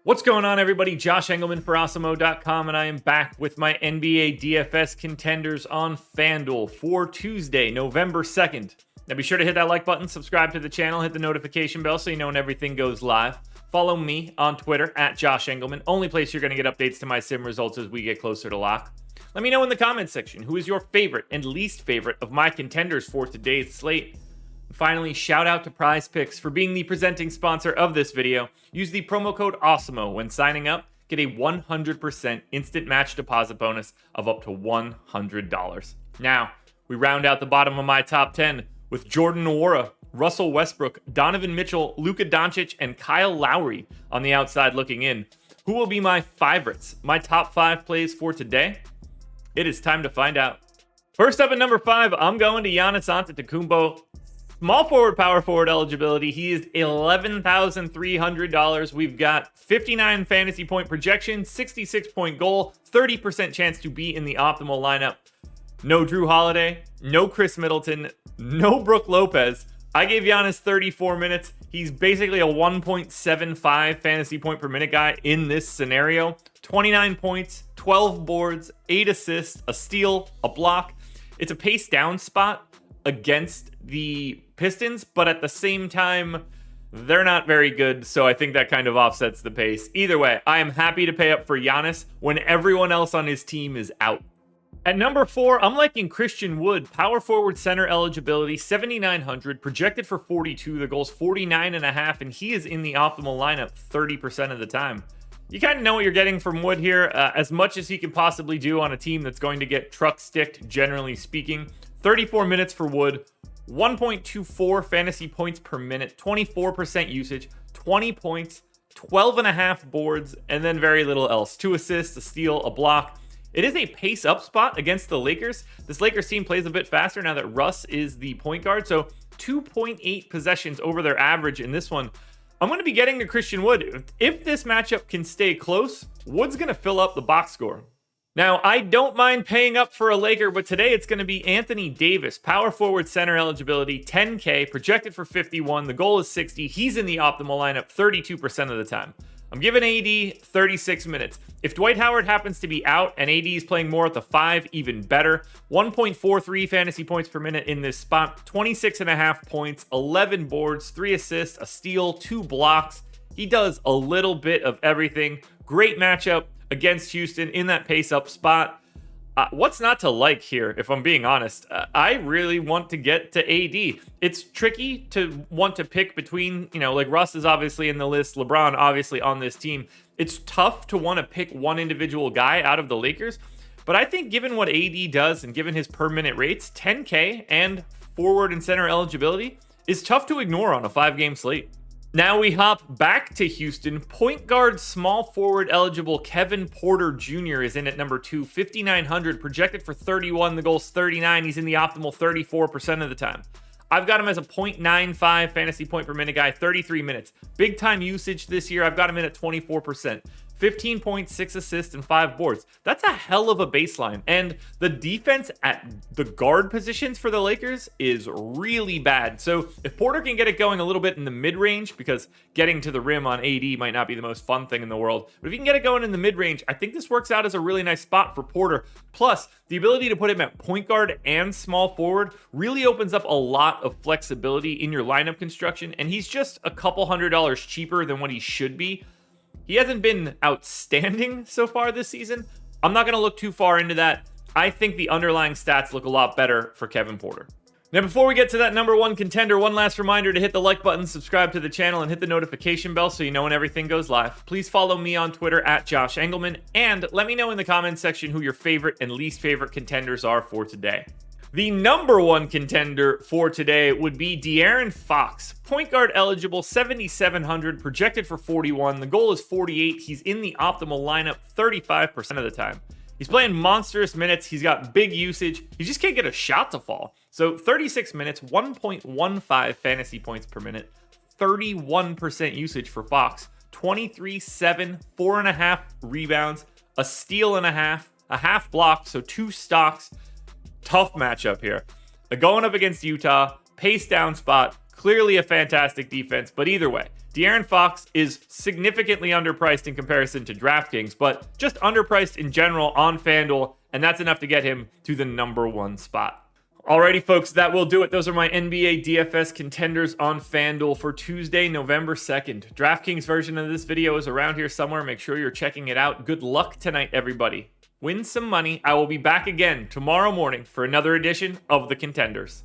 What's going on, everybody? Josh Engleman for Awesemo.com, and I am back with my NBA DFS contenders on FanDuel for Tuesday, November 2nd. Now be sure to hit that like button, subscribe to the channel, hit the notification bell so you know when everything goes live. Follow me on Twitter at Josh Engleman, only place you're going to get updates to my sim results as we get closer to lock. Let me know in the comments section who is your favorite and least favorite of my contenders for today's slate. Finally, shout out to PrizePicks for being the presenting sponsor of this video. Use the promo code Awesemo when signing up. Get a 100% instant match deposit bonus of up to $100. Now, we round out the bottom of my top 10 with Jordan Nwora, Russell Westbrook, Donovan Mitchell, Luka Doncic, and Kyle Lowry on the outside looking in. Who will be my favorites? My top 5 plays for today? It is time to find out. First up at number 5, I'm going to Giannis Antetokounmpo. Small forward, power forward eligibility. He is $11,300. We've got 59 fantasy point projection, 66 point goal, 30% chance to be in the optimal lineup. No Drew Holiday, no Chris Middleton, no Brook Lopez. I gave Giannis 34 minutes. He's basically a 1.75 fantasy point per minute guy in this scenario. 29 points, 12 boards, 8 assists, a steal, a block. It's a pace down spot against the Pistons, but at the same time, they're not very good, so I think that kind of offsets the pace. Either way, I am happy to pay up for Giannis when everyone else on his team is out. At number 4, I'm liking Christian Wood. Power forward center eligibility, 7,900, projected for 42. The goal's 49.5, and he is in the optimal lineup 30% of the time. You kind of know what you're getting from Wood here, as much as he can possibly do on a team that's going to get truck sticked, generally speaking. 34 minutes for Wood, 1.24 fantasy points per minute, 24% usage, 20 points, 12.5 boards, and then very little else. 2 assists, a steal, a block. It is a pace up spot against the Lakers. This Lakers team plays a bit faster now that Russ is the point guard, so 2.8 possessions over their average in this one. I'm going to be getting to Christian Wood. If this matchup can stay close, Wood's going to fill up the box score. Now, I don't mind paying up for a Laker, but today it's going to be Anthony Davis. Power forward center eligibility, 10K, projected for 51. The goal is 60. He's in the optimal lineup 32% of the time. I'm giving AD 36 minutes. If Dwight Howard happens to be out and AD is playing more at the 5, even better. 1.43 fantasy points per minute in this spot, 26.5 points, 11 boards, 3 assists, a steal, 2 blocks. He does a little bit of everything. Great matchup against Houston in that pace-up spot. What's not to like here, if I'm being honest? I really want to get to AD. It's tricky to want to pick between, like Russ is obviously in the list, LeBron obviously on this team. It's tough to want to pick one individual guy out of the Lakers, but I think given what AD does and given his per-minute rates, 10K and forward and center eligibility is tough to ignore on a 5-game slate. Now we hop back to Houston. Point guard, small forward eligible Kevin Porter Jr. is in at number 2, 5,900, projected for 31. The goal's 39. He's in the optimal 34% of the time. I've got him as a 0.95 fantasy point per minute guy, 33 minutes. Big time usage this year. I've got him in at 24%. 15 points, 6 assists, and 5 boards. That's a hell of a baseline. And the defense at the guard positions for the Lakers is really bad. So if Porter can get it going a little bit in the mid-range, because getting to the rim on AD might not be the most fun thing in the world, but if you can get it going in the mid-range, I think this works out as a really nice spot for Porter. Plus, the ability to put him at point guard and small forward really opens up a lot of flexibility in your lineup construction, and he's just a couple $100 cheaper than what he should be. He hasn't been outstanding so far this season. I'm not going to look too far into that. I think the underlying stats look a lot better for Kevin Porter. Now, before we get to that number 1 contender, one last reminder to hit the like button, subscribe to the channel, and hit the notification bell so you know when everything goes live. Please follow me on Twitter at Josh Engleman, and let me know in the comments section who your favorite and least favorite contenders are for today. The number 1 contender for today would be De'Aaron Fox. Point guard eligible, 7,700, projected for 41. The goal is 48. He's in the optimal lineup 35% of the time. He's playing monstrous minutes. He's got big usage. He just can't get a shot to fall. So 36 minutes, 1.15 fantasy points per minute, 31% usage for Fox, 23, 7, 4.5 rebounds, a steal and a half block, so 2 stocks. Tough matchup here. Going up against Utah, pace down spot, clearly a fantastic defense, but either way, De'Aaron Fox is significantly underpriced in comparison to DraftKings, but just underpriced in general on FanDuel, and that's enough to get him to the number 1 spot. Alrighty, folks, that will do it. Those are my NBA DFS contenders on FanDuel for Tuesday, November 2nd. DraftKings version of this video is around here somewhere. Make sure you're checking it out. Good luck tonight, everybody. Win some money. I will be back again tomorrow morning for another edition of the Contenders.